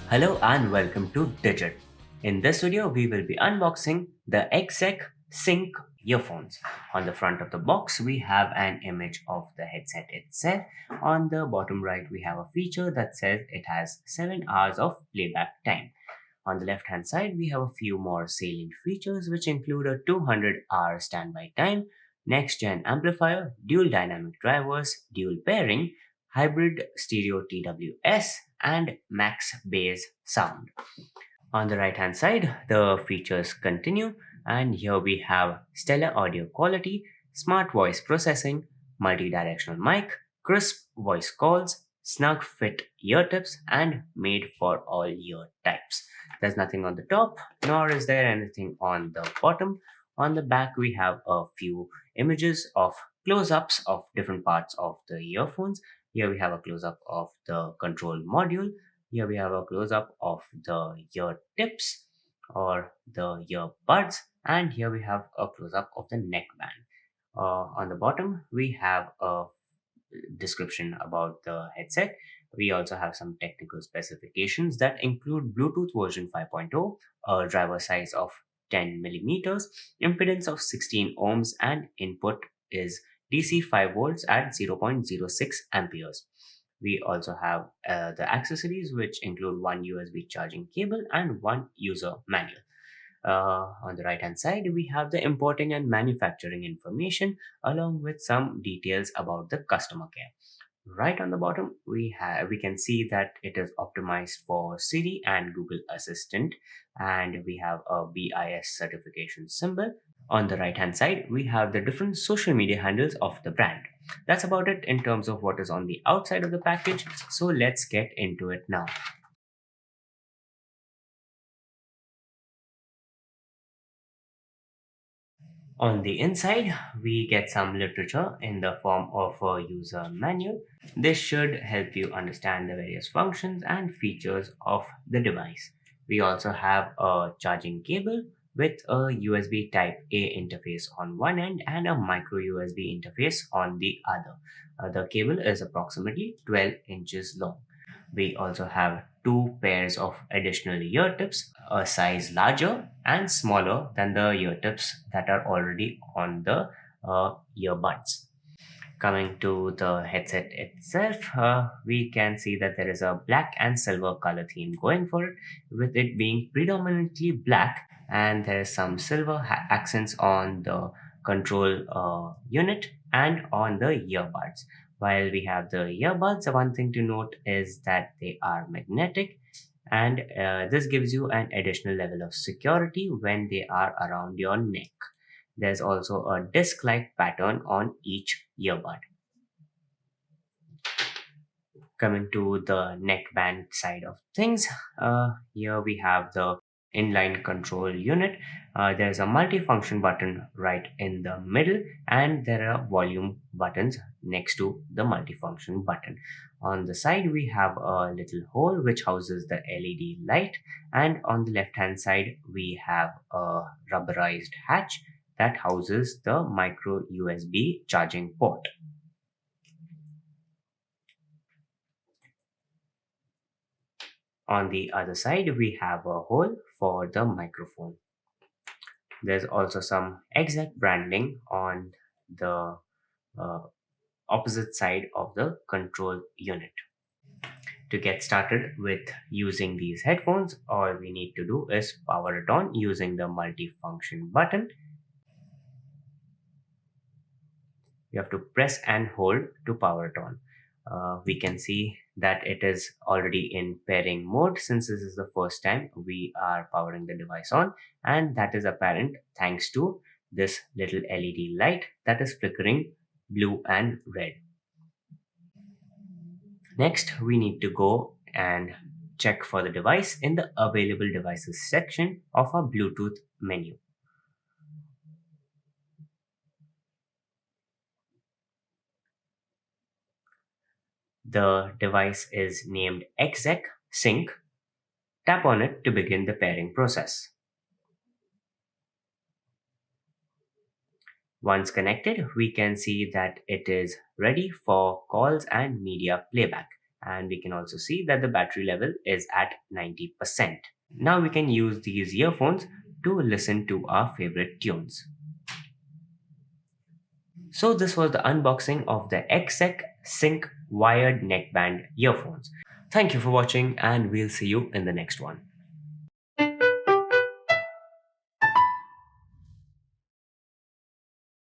Hello and welcome to Digit. In this video, we will be unboxing the XECH Sync earphones. On the front of the box, we have an image of the headset itself. On the bottom right, we have a feature that says it has 7 hours of playback time. On the left hand side, we have a few more salient features which include a 200-hour standby time, next gen amplifier, dual dynamic drivers, dual pairing, hybrid stereo TWS, and max bass sound. On the right hand side, the features continue, and here we have stellar audio quality, smart voice processing, multi directional mic, crisp voice calls, snug fit ear tips, and made for all ear types. There's nothing on the top, nor is there anything on the bottom. On the back, we have a few images of close ups of different parts of the earphones. Here we have a close up of the control module. Here we have a close up of the ear tips or the earbuds, and here we have a close up of the neckband. On the bottom, we have a description about the headset. We also have some technical specifications that include Bluetooth version 5.0, a driver size of 10 millimeters, impedance of 16 ohms, and input is DC 5 volts at 0.06 amperes. We also have the accessories, which include one USB charging cable and one user manual. On the right hand side, we have the importing and manufacturing information along with some details about the customer care. Right on the bottom, we can see that it is optimized for Siri and Google Assistant, and we have a BIS certification symbol. On the right hand side, we have the different social media handles of the brand. That's about it in terms of what is on the outside of the package. So let's get into it now. On the inside, we get some literature in the form of a user manual. This should help you understand the various functions and features of the device. We also have a charging cable with a USB Type A interface on one end and a micro USB interface on the other. The cable is approximately 12 inches long. We also have two pairs of additional ear tips, a size larger and smaller than the ear tips that are already on the earbuds. Coming to the headset itself, we can see that there is a black and silver color theme going for it, with it being predominantly black, and there is some silver accents on the control unit and on the earbuds. While we have the earbuds, one thing to note is that they are magnetic, and this gives you an additional level of security when they are around your neck. There's also a disc-like pattern on each earbud. Coming to the neckband side of things, here we have the inline control unit. There's a multifunction button right in the middle, and there are volume buttons next to the multifunction button. On the side, we have a little hole which houses the LED light, and on the left hand side, we have a rubberized hatch that houses the micro USB charging port. On the other side, we have a hole for the microphone. There's also some XECH branding on the uh, opposite side of the control unit. To get started with using these headphones, all we need to do is power it on using the multifunction button. You have to press and hold to power it on. We can see that it is already in pairing mode since this is the first time we are powering the device on, and that is apparent thanks to this little LED light that is flickering blue and red. Next, we need to go and check for the device in the available devices section of our Bluetooth menu. The device is named XECH Sync. Tap on it to begin the pairing process. Once connected, we can see that it is ready for calls and media playback. and we can also see that the battery level is at 90%. Now we can use these earphones to listen to our favorite tunes. So this was the unboxing of the XECH Sync wired neckband earphones. Thank you for watching, and we'll see you in the next one.